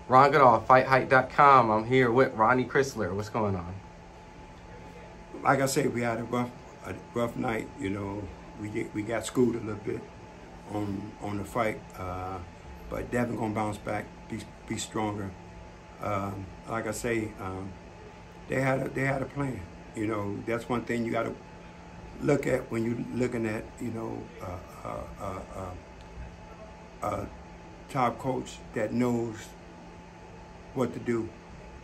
Ron Goodall, FightHype.com. I'm here with Rodney Crisler. What's going on? Like I say, we had a rough night. You know, we got schooled a little bit on the fight, but Devin gonna bounce back, be stronger. Like I say, they had a plan. You know, that's one thing you got to look at when you're looking at, you know, a top coach that knows what to do.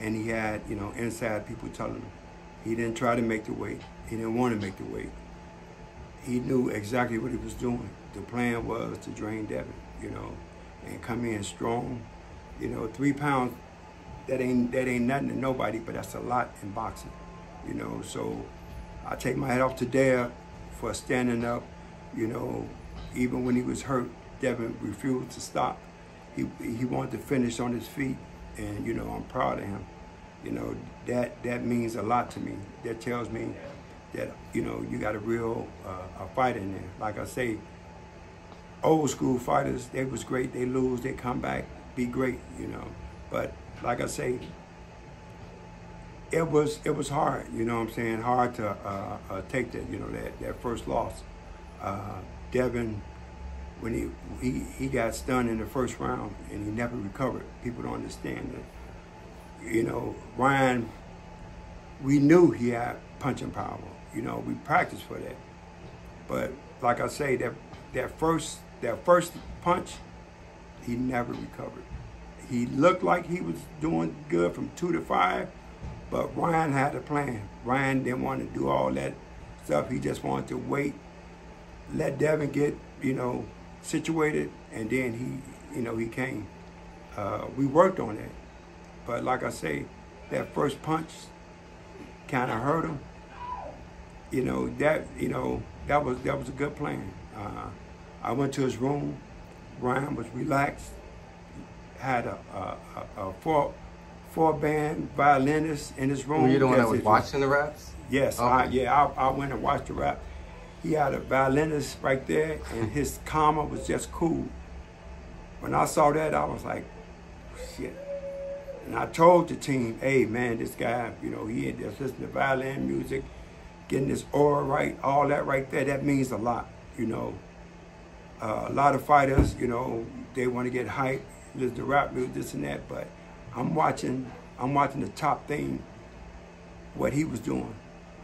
And he had, you know, inside people telling him. He didn't try to make the weight. He didn't want to make the weight. He knew exactly what he was doing. The plan was to drain Devin, you know, and come in strong. You know, 3 pounds, that ain't nothing to nobody, but that's a lot in boxing, you know. So I take my hat off to Deb for standing up. You know, even when he was hurt, Devin refused to stop. He wanted to finish on his feet, and you know, I'm proud of him. You know, that means a lot to me. That tells me that, you know, you got a real a fight in there. Like I say, old school fighters, they was great. They lose, they come back, be great, you know. But like I say, it was hard, you know what I'm saying? Hard to take that, you know, that first loss. Devin, when he got stunned in the first round and he never recovered. People don't understand that. You know, Ryan, we knew he had punching power. You know, we practiced for that. But like I say, that first punch, he never recovered. He looked like he was doing good from 2 to 5, but Ryan had a plan. Ryan didn't want to do all that stuff. He just wanted to wait, let Devin get, you know, situated, and then he, you know, he came. We worked on that. But like I say, that first punch kind of hurt him. You know, that was a good plan. I went to his room. Ryan was relaxed. Had a four-band violinist in his room. Were you the one that was watching the raps? Yes, okay. I went and watched the rap. He had a violinist right there, and his comma was just cool. When I saw that, I was like, shit. And I told the team, hey man, this guy, you know, he just listening to violin music, getting his aura right, all that right there, that means a lot, you know. A lot of fighters, you know, they want to get hyped, listen to rap music, this and that, but I'm watching the top thing, what he was doing.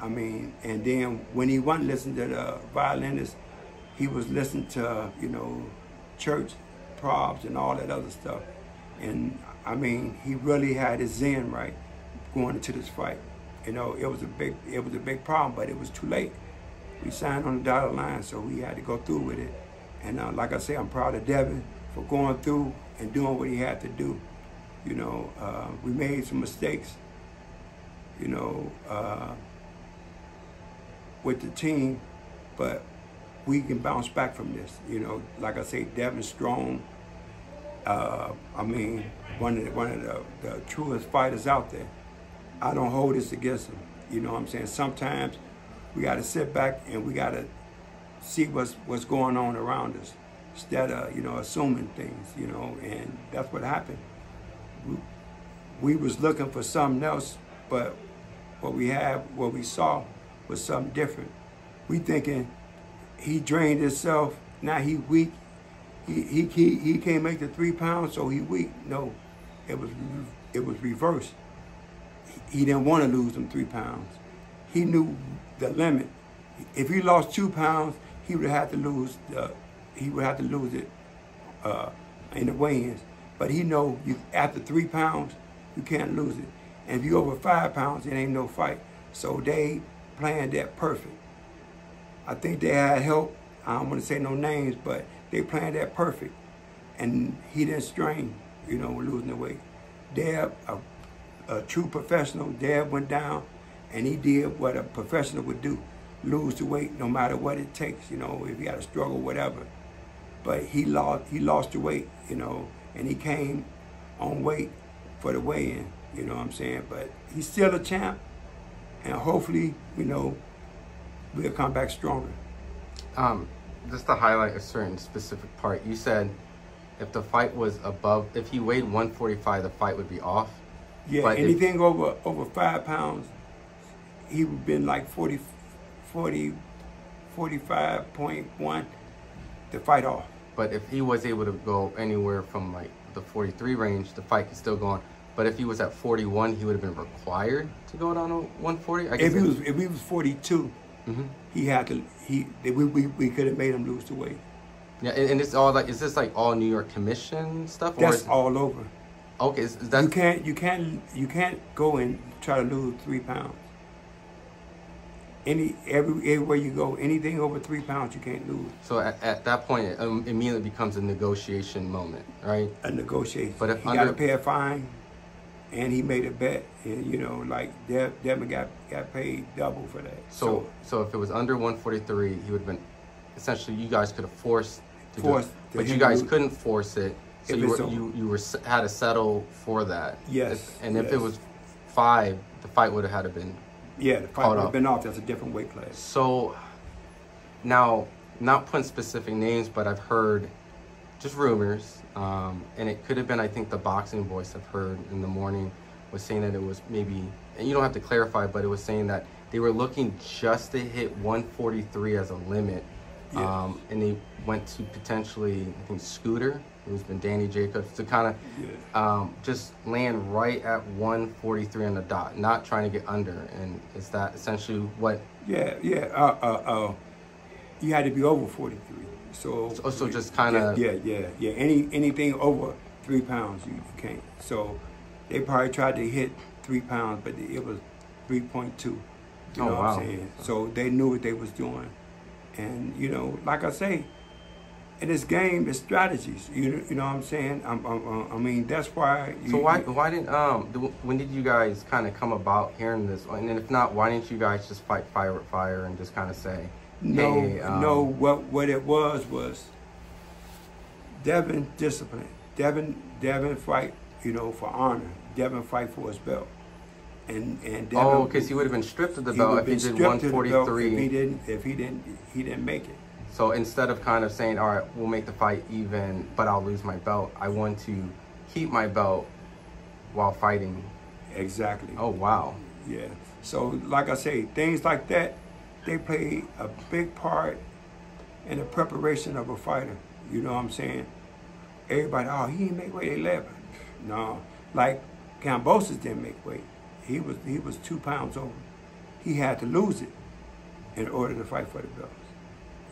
I mean, and then when he wasn't listening to the violinist, he was listening to, you know, church probs and all that other stuff. And I mean, he really had his zen right going into this fight. You know, it was a big problem, but it was too late. We signed on the dotted line, so we had to go through with it. And like I say, I'm proud of Devin for going through and doing what he had to do. You know, we made some mistakes, you know, with the team, but we can bounce back from this. You know, like I say, Devin's strong. I mean, one of the truest fighters out there. I don't hold this against him. You know what I'm saying? Sometimes we got to sit back and we got to see what's going on around us instead of, you know, assuming things, you know, and that's what happened. We was looking for something else, but what we saw was something different. We thinking he drained himself, now he weak. He can't make the 3 pounds, so he weak. No, it was reversed. He didn't want to lose them 3 pounds. He knew the limit. If he lost 2 pounds, he would have to lose it in the weigh-ins. But he know after 3 pounds, you can't lose it. And if you over 5 pounds, it ain't no fight. So they planned that perfect. I think they had help. I don't want to say no names, but they planned that perfect. And he didn't strain, you know, losing the weight. Deb, a true professional, Deb went down and he did what a professional would do. Lose the weight no matter what it takes, you know, if you got to struggle, whatever. But he lost the weight, you know, and he came on weight for the weigh-in, you know what I'm saying? But he's still a champ, and hopefully, you know, we'll come back stronger. Just to highlight a certain specific part, you said if the fight was above, if he weighed 145, the fight would be off. Yeah, but anything over 5 pounds, he would have been like 45.1 to fight off. But if he was able to go anywhere from like the 43 range, the fight could still go on. But if he was at 41, he would have been required to go down to 140. I guess if he was 42, he had to. We could have made him lose the weight. Yeah, and it's all like, is this like all New York Commission stuff? That's all over. Okay, is that you can't go and try to lose 3 pounds. Everywhere you go, anything over 3 pounds, you can't lose. So at that point, it immediately becomes a negotiation moment, right? A negotiation. But if he got to pay a fine, and he made a bet, and like Devin got paid double for that. So if it was under 143, he would have been, essentially, you guys could have forced to do it, but you guys couldn't force it. So you had to settle for that. Yes. And if it was 5, the fight would have had to been. Yeah, the fight would have been off. That's a different weight class. So now, not putting specific names, but I've heard just rumors, and it could have been, I think the boxing voice I've heard in the morning was saying that it was maybe, and you don't have to clarify, but it was saying that they were looking just to hit 143 as a limit. Yeah. And they went to potentially, I think, Scooter, who's been Danny Jacobs, to kind of just land right at 143 on the dot, not trying to get under. And is that essentially what? Yeah. You had to be over 43. So just kind of. Yeah. Anything over 3 pounds, you can't. So they probably tried to hit 3 pounds, but it was 3.2. You know what I'm saying? So they knew what they was doing. And, like I say, in this game, it's strategies. You know what I'm saying? I mean, that's why. Why didn't when did you guys kind of come about hearing this? And if not, why didn't you guys just fight fire with fire and just kind of say, hey, no. What it was Devin discipline. Devin fight, for honor. Devin fight for his belt. And Devin, because he would have been stripped of the belt if he did 143. If he didn't make it. So instead of kind of saying, all right, we'll make the fight even, but I'll lose my belt, I want to keep my belt while fighting. Exactly. Oh, wow. Yeah. So, like I say, things like that, they play a big part in the preparation of a fighter. You know what I'm saying? Everybody, he didn't make weight, 11. No. Like, Kambosos didn't make weight. He was 2 pounds over. He had to lose it in order to fight for the belts.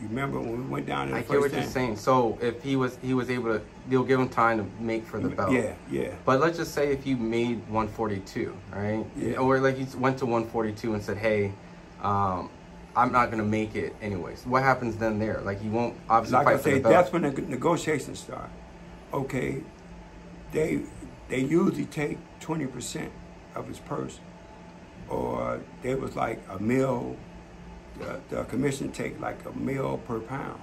You remember when we went down in the first time? I get what you're saying. So if he was able to, they'll give him time to make for the belt. Yeah. But let's just say if you made 142, right? Yeah. Or like you went to 142 and said, hey, I'm not going to make it anyways. What happens then there? Like you won't obviously fight for the belt. That's when the negotiations start. Okay, they usually take 20% of his purse, or there was like a meal. The commission take like a meal per pound,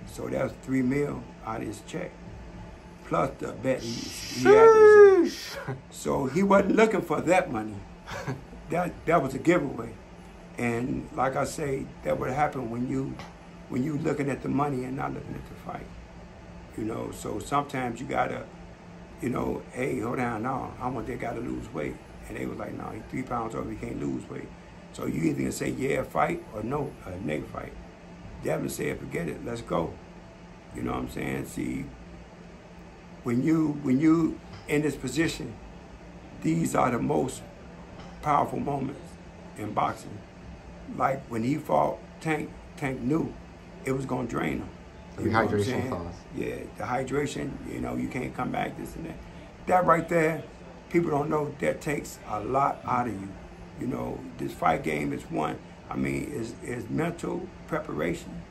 so that's 3 meals out of his check, plus the bet he had to reserve. So he wasn't looking for that money. That was a giveaway, and like I say, that would happen when you looking at the money and not looking at the fight. So sometimes you gotta, hey, hold on, no, I want that guy to lose weight. And they was like, no, he's 3 pounds over, he can't lose weight. So you either gonna say, yeah, fight, or no, nay, fight. Devin said, forget it, let's go. You know what I'm saying? See, when you in this position, these are the most powerful moments in boxing. Like when he fought Tank knew it was gonna drain him. Rehydration clause. Yeah, the hydration, you can't come back, this and that. That right there, people don't know that takes a lot out of you. This fight game is is mental preparation,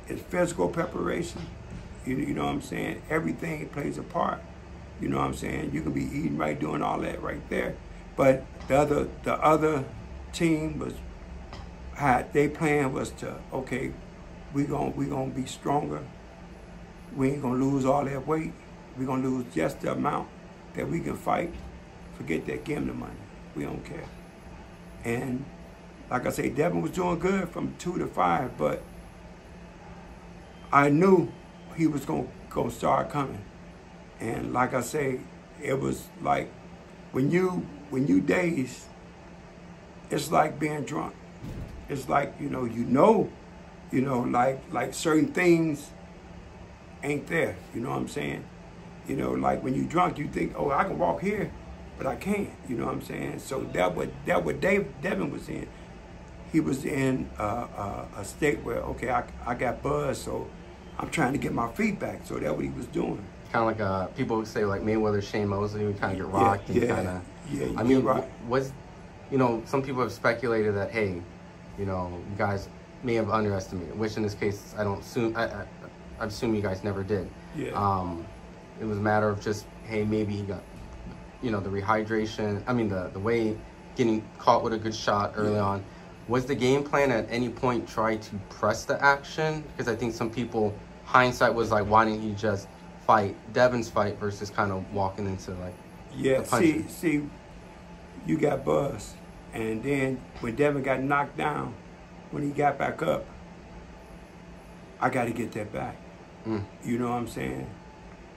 it's physical preparation. You know what I'm saying? Everything plays a part. You know what I'm saying? You can be eating right, doing all that right there. But the other team their plan was to, okay, we gonna be stronger. We ain't gonna lose all that weight. We're gonna lose just the amount that we can fight. Forget that, give him the money. We don't care. And like I say, Devin was doing good from 2 to 5, but I knew he was gonna gonna start coming. And like I say, it was like when you dazed, it's like being drunk. It's like, like certain things ain't there. You know what I'm saying? Like when you drunk, you think, oh, I can walk here, but I can't. You know what I'm saying? So that what Devin was in. He was in a state where, okay, I got buzzed, so I'm trying to get my feet back. So that's what he was doing. Kind of like people would say, like Mayweather, Shane Mosley, would kind of get rocked and kind of. Yeah. I mean, some people have speculated that, hey, you guys may have underestimated, which in this case, I assume you guys never did. Yeah. It was a matter of just, hey, maybe he got, the rehydration. I mean, the weight, getting caught with a good shot early on. Was the game plan at any point try to press the action? Because I think some people, hindsight was like, why didn't he just fight Devin's fight versus kind of walking into like the punches? See, you got buzzed, and then when Devin got knocked down, when he got back up, I got to get that back. You know what I'm saying?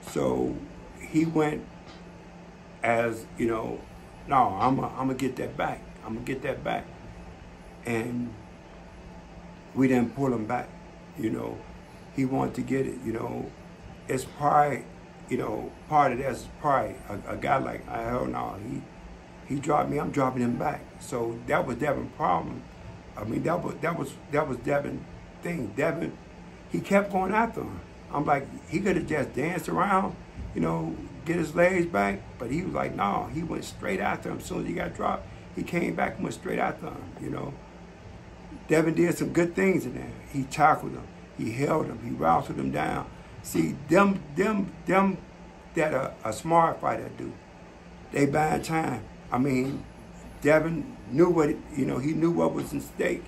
So he went as, no, I'm gonna get that back. I'm gonna get that back. And we didn't pull him back. He wanted to get it. It's pride. Part of that's pride. A guy like, hell no, he dropped me. I'm dropping him back. So that was Devin's problem. I mean, that was Devin's thing. Devin, he kept going after him. I'm like, he could have just danced around, get his legs back, but he was like, no, he went straight after him. As soon as he got dropped, he came back and went straight after him. Devin did some good things in there. He tackled him, he held him, he wrestled him down. See, them that a smart fighter do, they buy time. I mean, Devin knew what he knew what was in stake.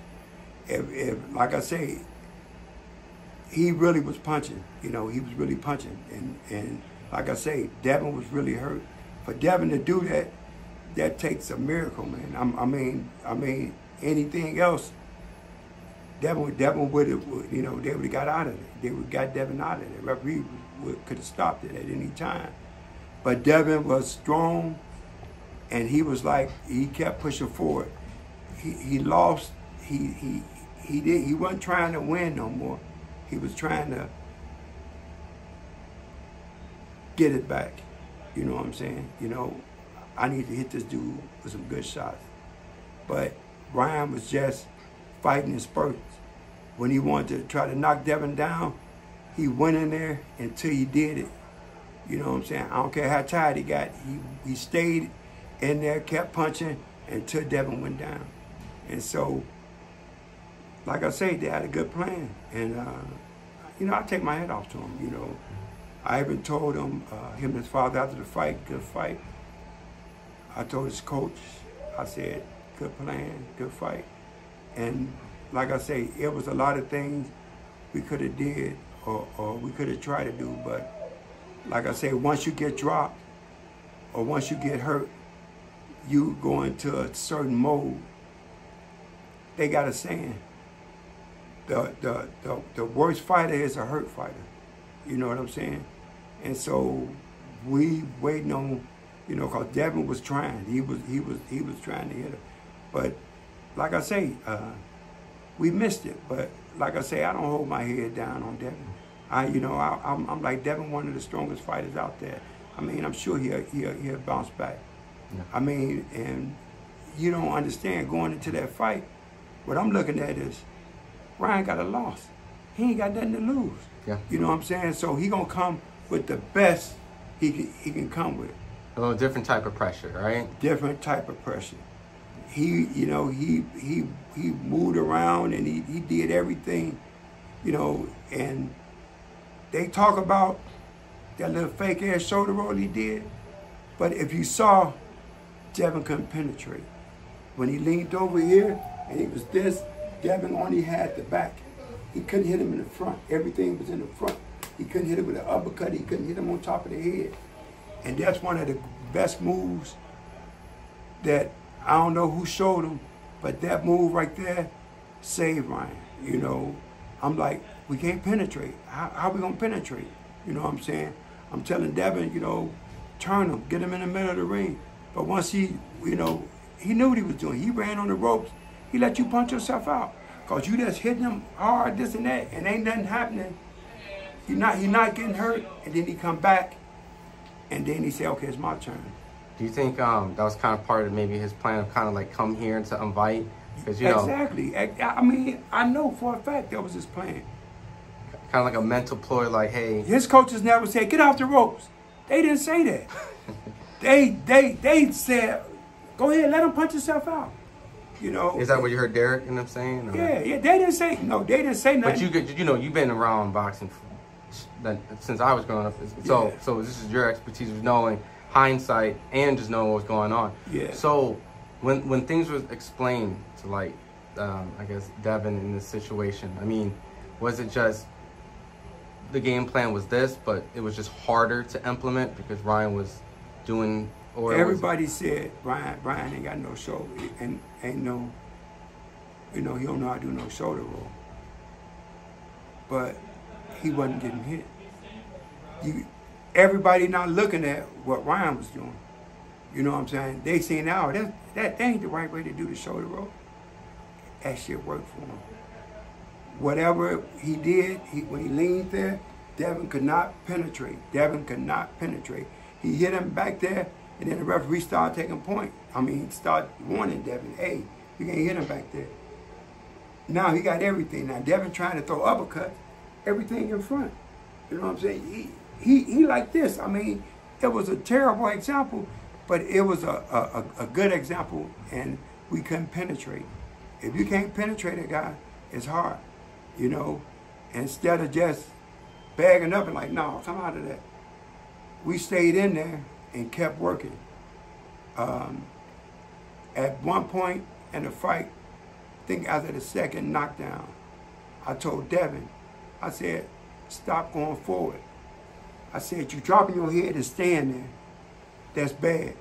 If like I say, he really was punching. He was really punching, and like I say, Devin was really hurt. For Devin to do that, that takes a miracle, man. I mean, anything else, Devin would have, they would have got out of it. They would have got Devin out of it. The referee could have stopped it at any time. But Devin was strong, and he was like, he kept pushing forward. He lost. He wasn't trying to win no more. He was trying to get it back. You know what I'm saying? I need to hit this dude with some good shots. But Ryan was just fighting in spurts. When he wanted to try to knock Devin down, he went in there until he did it. You know what I'm saying? I don't care how tired he got. He stayed in there, kept punching until Devin went down. And so, like I say, they had a good plan. And, I take my hat off to him, I even told him, him and his father after the fight, good fight. I told his coach, I said, good plan, good fight. And like I say, it was a lot of things we could have did or we could have tried to do, but like I say, once you get dropped or once you get hurt, you go into a certain mode. They got a saying, the worst fighter is a hurt fighter. You know what I'm saying? And so we waiting on, because Devin was trying. He was trying to hit her. But like I say, we missed it. But like I say, I don't hold my head down on Devin. I'm like, Devin, one of the strongest fighters out there. I mean, I'm sure he'll bounce back. Yeah. I mean, and you don't understand going into that fight. What I'm looking at is Ryan got a loss. He ain't got nothing to lose. Yeah. You know what I'm saying? So he gonna come with the best he can come with. A little different type of pressure, right? Different type of pressure. He moved around and he did everything, and they talk about that little fake ass shoulder roll he did. But if you saw, Devin couldn't penetrate. When he leaned over here and he was this, Devin only had the back. He couldn't hit him in the front. Everything was in the front. He couldn't hit him with an uppercut. He couldn't hit him on top of the head. And that's one of the best moves that I don't know who showed him, but that move right there saved Ryan. I'm like, we can't penetrate. How we gonna penetrate? You know what I'm saying? I'm telling Devin, you know, turn him, get him in the middle of the ring. But once he, you know, he knew what he was doing. He ran on the ropes. He let you punch yourself out. Because you just hitting him hard, this and that, and ain't nothing happening. He not getting hurt, and then he come back, and then he say, okay, it's my turn. Do you think that was kind of part of maybe his plan of kind of like come here to invite? Because, you know. Exactly. I mean, I know for a fact that was his plan. Kind of like a mental ploy, like, hey. His coaches never said, get off the ropes. They didn't say that. they said, go ahead, let him punch himself out. You know. Is that what you heard Derek and them saying? Or? Yeah. They didn't say, no, they didn't say nothing. But you know, you've been around boxing since I was growing up. So this is your expertise of knowing hindsight and just knowing what's going on. Yeah. So when things were explained to, like, I guess, Devin in this situation, I mean, was it just the game plan was this, but it was just harder to implement because Ryan was doing, or everybody said Ryan ain't got no shoulder and ain't no, you know, he don't know how to do no shoulder roll. But he wasn't getting hit. Everybody not looking at what Ryan was doing. You know what I'm saying? They seen now that ain't the right way to do the shoulder roll. That shit worked for him. Whatever he did, when he leaned there, Devin could not penetrate. He hit him back there, and then the referee started taking point. I mean, started warning Devin, hey, you can't hit him back there. Now he got everything. Now Devin trying to throw uppercuts, everything in front. You know what I'm saying? He like this. I mean, it was a terrible example, but it was a good example, and we couldn't penetrate. If you can't penetrate a guy, it's hard. You know, instead of just bagging up and like, no, come out of that. We stayed in there and kept working. At one point in the fight, I think after the second knockdown, I told Devin, I said, stop going forward. I said, you dropping your head and staying there, that's bad.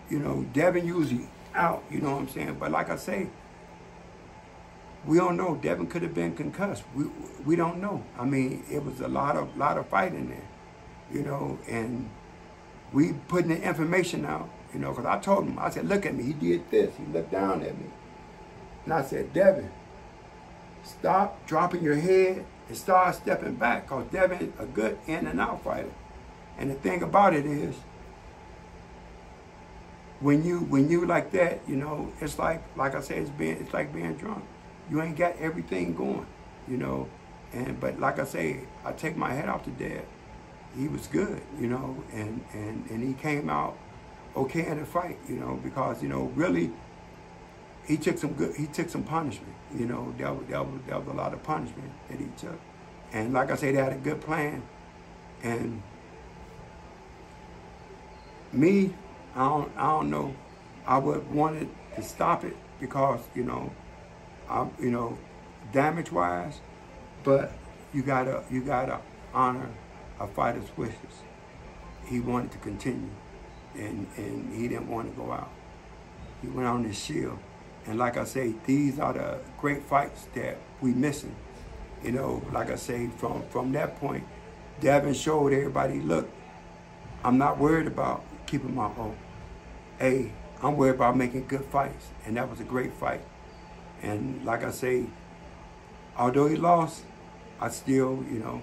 You know, Devin usually out, you know what I'm saying? But like I say, we don't know. Devin could have been concussed. We don't know. I mean, it was a lot of fighting there, you know, and we putting the information out, you know, because I told him, I said, look at me, he did this. He looked down at me. And I said, Devin, stop dropping your head and start stepping back, because Devin a good in and out fighter. And the thing about it is, when you like that, you know, it's like I said, it's like being drunk. You ain't got everything going, you know. But like I say, I take my hat off to Dad. He was good, you know, and he came out okay in the fight, you know, because, you know, really he took some punishment, you know. That was a lot of punishment that he took. And like I say, they had a good plan. And me, I don't know. I would wanted to stop it because, you know, damage-wise, but you gotta honor a fighter's wishes. He wanted to continue, and he didn't want to go out. He went on his shield, and like I say, these are the great fights that we missing. You know, like I say, from that point, Devin showed everybody, look, I'm not worried about keeping my own. Hey, I'm worried about making good fights, and that was a great fight. And like I say, although he lost, I still, you know,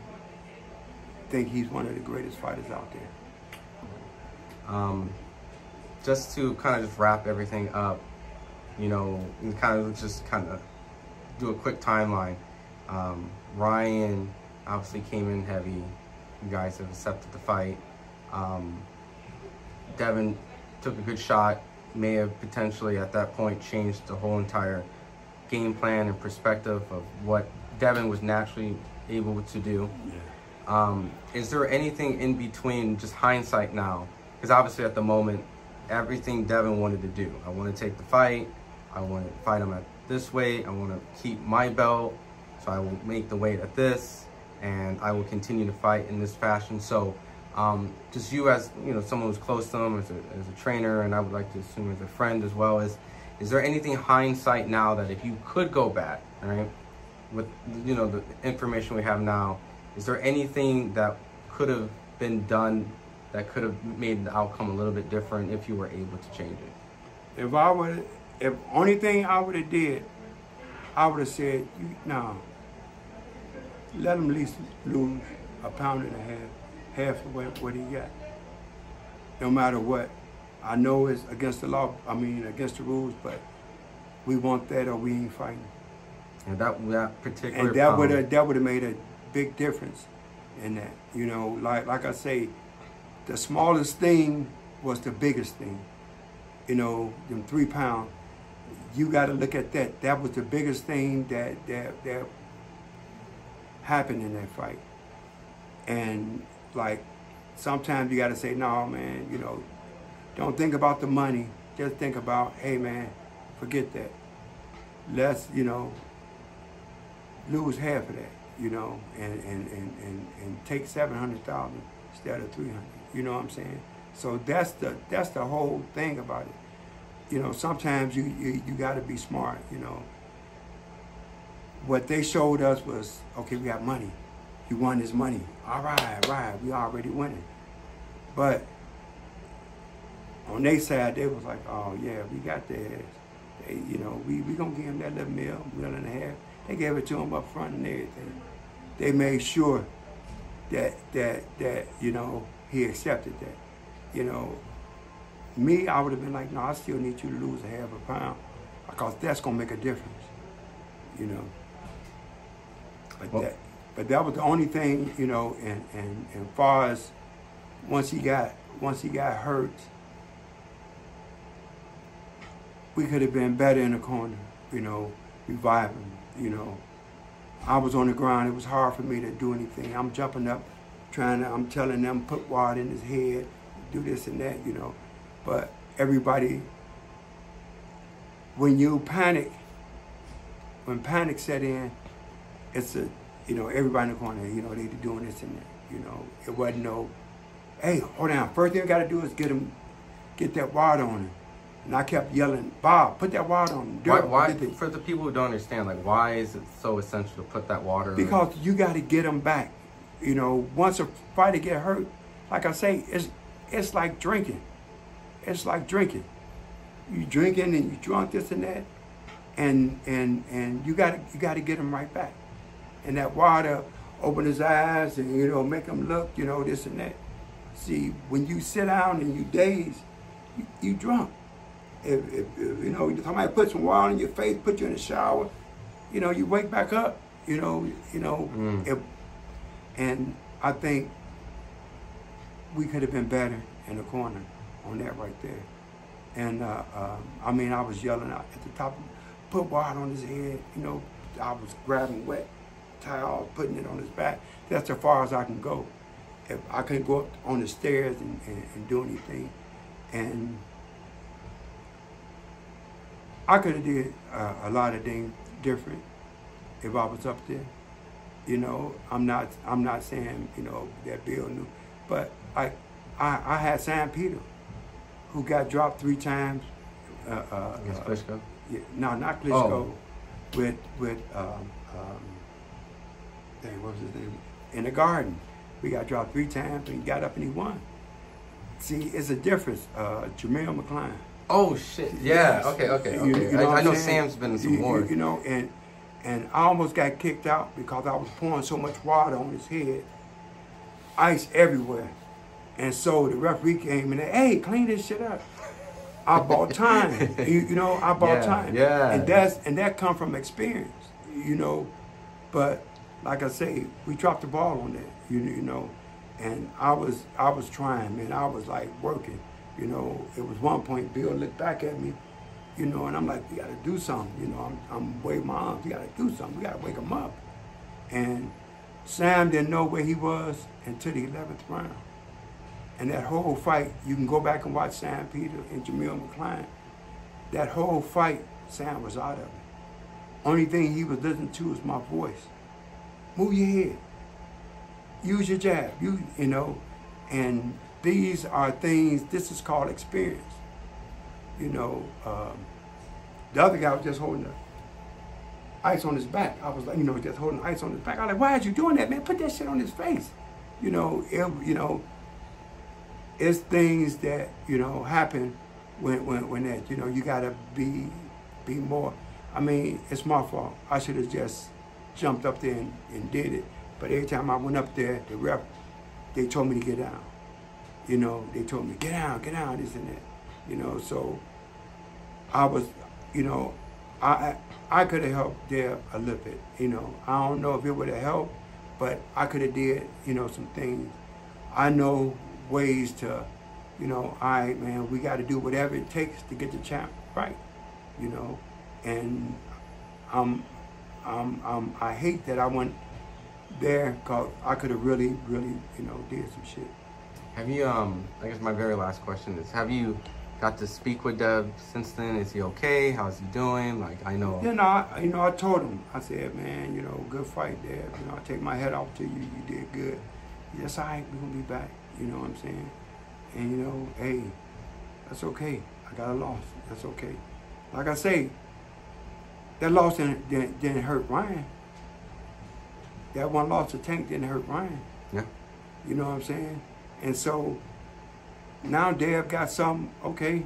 think he's one of the greatest fighters out there. Just to kind of just wrap everything up, you know, and kind of do a quick timeline. Ryan obviously came in heavy. You guys have accepted the fight. Devin took a good shot, may have potentially at that point changed the whole entire game plan and perspective of what Devin was naturally able to do. Yeah. Is there anything in between, just hindsight now? Because obviously at the moment, everything Devin wanted to do. I want to take the fight. I want to fight him at this weight. I want to keep my belt. So I will make the weight at this, and I will continue to fight in this fashion. So just you as, you know, someone who's close to him as a trainer, and I would like to assume as a friend as well, is there anything hindsight now that if you could go back, all right, with, you know, the information we have now, is there anything that could have been done that could have made the outcome a little bit different if you were able to change it? If only thing I would have did, I would have said, no, let him at least lose a pound and a half of what he got. No matter what. I know it's against the law, against the rules, but we want that or we ain't fighting. And that particular and that would have made a big difference in that. You know, like I say, the smallest thing was the biggest thing. You know, them 3 pounds. You got to look at that. That was the biggest thing that happened in that fight. And like sometimes you got to say, no, man. You know, don't think about the money. Just think about, hey, man, forget that. Let's, you know, lose half of that, you know, and take 700,000 instead of 300. You know what I'm saying? So that's the whole thing about it. You know, sometimes you got to be smart. You know, what they showed us was, okay, we got money. You won this money. All right, we already winning. But on their side, they was like, oh yeah, we got theirs. You know, we gonna give him that little $1.5 million. They gave it to him up front and everything. They made sure that you know, he accepted that. You know, me, I would have been like, no, I still need you to lose a half a pound because that's gonna make a difference. You know, but that was the only thing, you know. And far as once he got hurt, we could have been better in the corner, you know, reviving, you know. I was on the ground. It was hard for me to do anything. I'm jumping up, I'm telling them, put water in his head, do this and that, you know. But everybody, when panic set in, it's you know, everybody in the corner, you know, they doing this and that, you know. It wasn't no, hey, hold on. First thing we got to do is get that water on him. And I kept yelling, Bob, put that water on. Why for the people who don't understand, like, why is it so essential to put that water in? Because you got to get them back. You know, once a fighter get hurt, like I say, it's like drinking. It's like drinking. You drinking and you drunk this and that, and you got to get them right back. And that water open his eyes and, you know, make him look, you know, this and that. See, when you sit down and you daze, you drunk. If you know, somebody put some water in your face, put you in the shower, you know, you wake back up, you know. And I think we could have been better in the corner on that right there. And I was yelling out at the top, put water on his head, you know. I was grabbing wet towels, putting it on his back. That's as far as I can go. If I couldn't go up on the stairs and do anything. And I could have did a lot of things different if I was up there. You know, I'm not saying, you know, that Bill knew, but I had Sam Peter, who got dropped 3 times. Against Klitschko? Yeah, no, not Klitschko. Oh. With what was his name? In the Garden. We got dropped 3 times, and he got up and he won. See, it's a difference. Jamel McCline. Oh shit! Yeah. Okay. You know I know Sam's been in some more. You know, and I almost got kicked out because I was pouring so much water on his head, ice everywhere, and so the referee came and said, "Hey, clean this shit up." I bought time. You know, I bought time. Yeah. And that come from experience. You know, but like I say, we dropped the ball on that. You know, and I was trying, man. I was like working. You know, it was one point Bill looked back at me, you know, and I'm like, we got to do something. You know, I'm waving my arms. We got to do something. We got to wake him up. And Sam didn't know where he was until the 11th round. And that whole fight, you can go back and watch Sam Peter and Jamel McCline. That whole fight, Sam was out of it. Only thing he was listening to was my voice. Move your head. Use your jab. You know, and these are things, this is called experience. You know, the other guy was just holding the ice on his back. I was like, you know, just holding ice on his back. I was like, why are you doing that, man? Put that shit on his face. it's things that, happen when that, you gotta be more. I mean, it's my fault. I should have just jumped up there and did it. But every time I went up there, the ref, they told me to get down. They told me, get down, this and that. So I was, I could have helped there a little bit. I don't know if it would have helped, but I could have did, some things. I know ways to, all right, man, we got to do whatever it takes to get the champ right, and I hate that I went there because I could have really, did some shit. Have you, I guess my very last question is, have you got to speak with Dev since then? Is he okay? How's he doing? Like, I know. I told him, I said, man, good fight, Dev. I take my head off to you. You did good. Yes, all right, we're going to be back. You know what I'm saying? And, hey, that's okay. I got a loss. That's okay. Like I say, that loss didn't hurt Ryan. That one loss to Tank didn't hurt Ryan. Yeah. You know what I'm saying? And so now Dev got something, okay.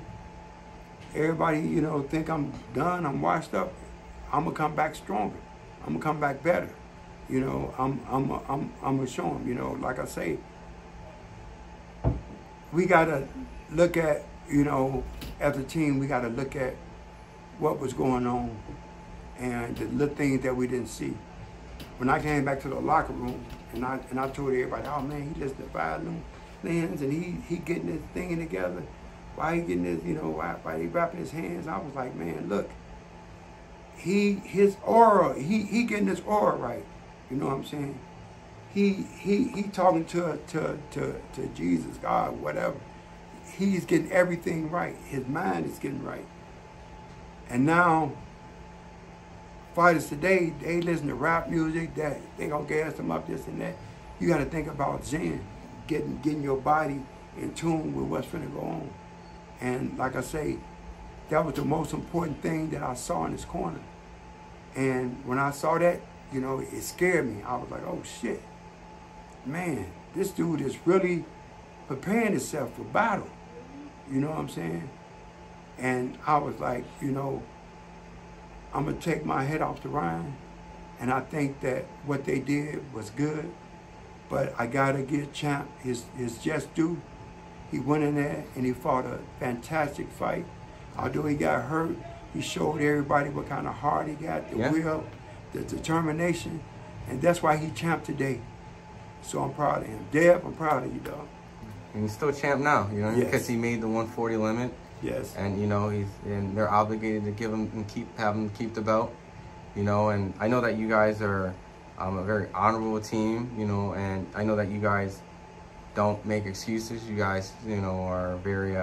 Everybody, think I'm done, I'm washed up. I'm gonna come back stronger. I'm gonna come back better. I'm gonna show him, like I say, we gotta look at, as a team, we gotta look at what was going on and the little things that we didn't see. When I came back to the locker room and I told everybody, oh man, he just defied them hands and he getting his thing together. Why he getting his, why he wrapping his hands? I was like, man, look, his aura, he getting his aura right. You know what I'm saying? He talking to Jesus, God, whatever. He's getting everything right. His mind is getting right. And now, fighters today, they listen to rap music, that they gonna gas them up, this and that. You gotta think about Zen, getting your body in tune with what's finna go on. And like I say, that was the most important thing that I saw in this corner. And when I saw that, it scared me. I was like, oh shit, man, this dude is really preparing himself for battle. You know what I'm saying? And I was like, I'm gonna take my head off to Ryan, and I think that what they did was good, but I gotta give Champ his just due. He went in there and he fought a fantastic fight. Although he got hurt, he showed everybody what kind of heart he got, the will, the determination, and that's why he champ today. So I'm proud of him. Dev, I'm proud of you, dog. And he's still champ now, Yes. because he made the 140 limit. Yes. And and they're obligated to give him and have him keep the belt. And I know that you guys are a very honorable team, and I know that you guys don't make excuses. You guys, are very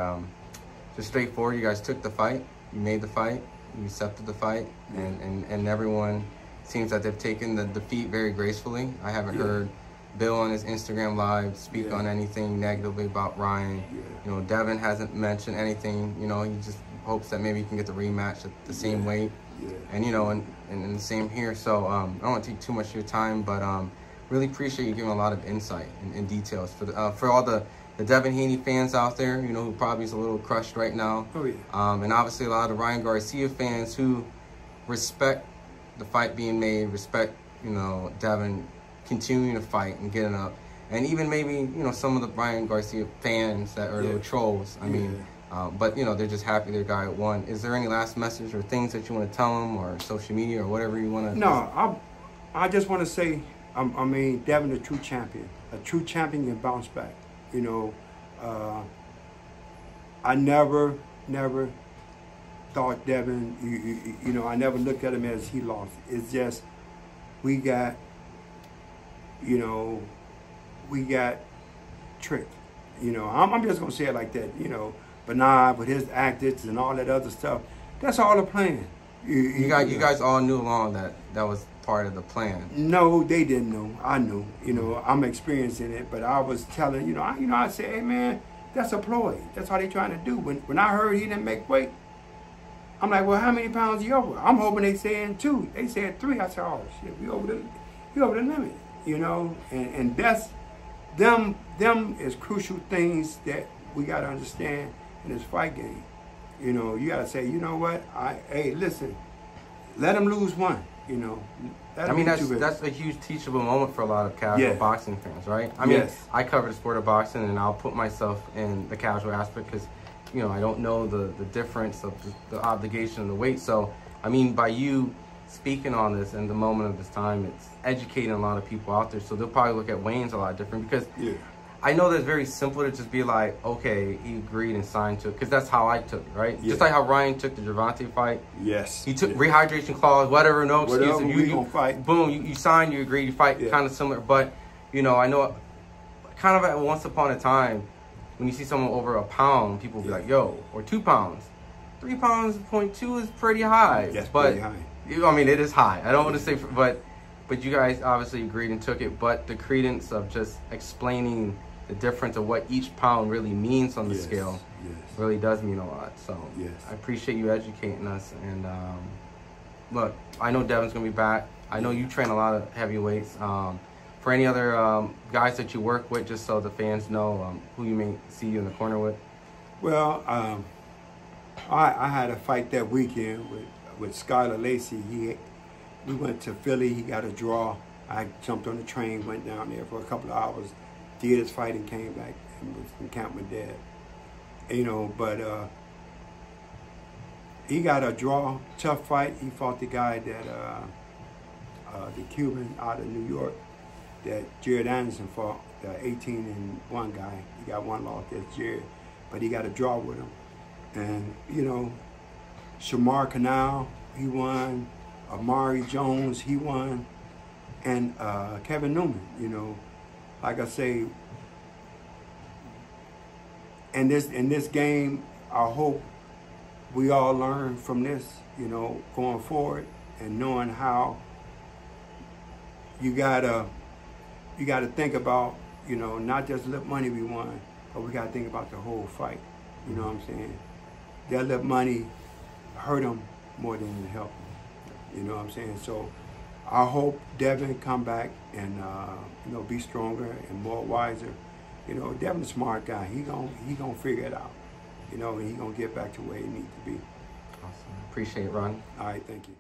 just straightforward. You guys took the fight, you made the fight, you accepted the fight, and everyone seems that they've taken the defeat very gracefully. I haven't heard Bill on his Instagram Live speak on anything negatively about Ryan. Devin hasn't mentioned anything. He just hopes that maybe he can get the rematch at the same weight. And and the same here. So I don't want to take too much of your time, but really appreciate you giving a lot of insight and details for all the Devin Haney fans out there, who probably is a little crushed right now. Oh yeah. And obviously a lot of Ryan Garcia fans who respect the fight being made, respect Devin continuing to fight and getting up, and even maybe some of the Ryan Garcia fans that are little trolls. I mean, but they're just happy their guy won. Is there any last message or things that you want to tell them, or social media, or whatever you want to? No, I just want to say, Devin, a true champion. A true champion can bounce back. I never thought Devin. I never looked at him as he lost. It's just we got tricked. I'm just gonna say it like that. Bernard with his actors and all that other stuff. That's all the plan. You guys all knew along that was part of the plan. No, they didn't know. I knew. I'm experiencing it, but I was telling. I said, hey man, that's a ploy. That's how they trying to do. When I heard he didn't make weight, I'm like, well, how many pounds he over? I'm hoping they saying 2. They said 3. I said, oh shit, we over the limit. And them is crucial things that we got to understand in this fight game. You know, you got to say, you know what? Hey, listen, let them lose one. You know, I mean, that's a huge teachable moment for a lot of casual boxing fans, right? I mean, I cover the sport of boxing, and I'll put myself in the casual aspect because, you know, I don't know the difference of the obligation and the weight. So, I mean, by you speaking on this in the moment of this time, it's educating a lot of people out there. So they'll probably look at weigh-ins a lot different because I know that it's very simple to just be like, okay, he agreed and signed to it, because that's how I took it, right? Just like how Ryan took the Gervonta fight. He took rehydration clause, whatever, no excuse. Whatever, you gonna fight. Boom, you sign, you agree, you fight, kind of similar. But, you know, I know kind of at once upon a time, when you see someone over a pound, people will be like, yo, or 2 pounds. 3 pounds, 0.2 is pretty high. That's pretty high. I mean, it is high. I don't want to say, but you guys obviously agreed and took it. But the credence of just explaining the difference of what each pound really means on the scale really does mean a lot. So I appreciate you educating us. And look, I know Devin's going to be back. I know you train a lot of heavyweights. For any other guys that you work with, just so the fans know who you may see you in the corner with. Well, I had a fight that weekend with Skylar Lacey. We went to Philly. He got a draw. I jumped on the train, went down there for a couple of hours, did his fight, and came back and was in camp with Dad. You know, but he got a draw, tough fight. He fought the guy that the Cuban out of New York that Jared Anderson fought, the 18-1 guy. He got 1 loss, that's Jared, but he got a draw with him. And you know, Shamar Canal, he won. Amari Jones, he won. And Kevin Newman, you know, like I say, in this game, I hope we all learn from this, you know, going forward, and knowing how you gotta think about, you know, not just the money we won, but we gotta think about the whole fight. You know what I'm saying? That little money hurt them more than it helped them. You know what I'm saying? So I hope Devin come back and you know, be stronger and more wiser. You know, Devin's a smart guy. He gonna figure it out. You know, and he gonna get back to where he needs to be. Awesome. Appreciate it, Ron. All right, thank you.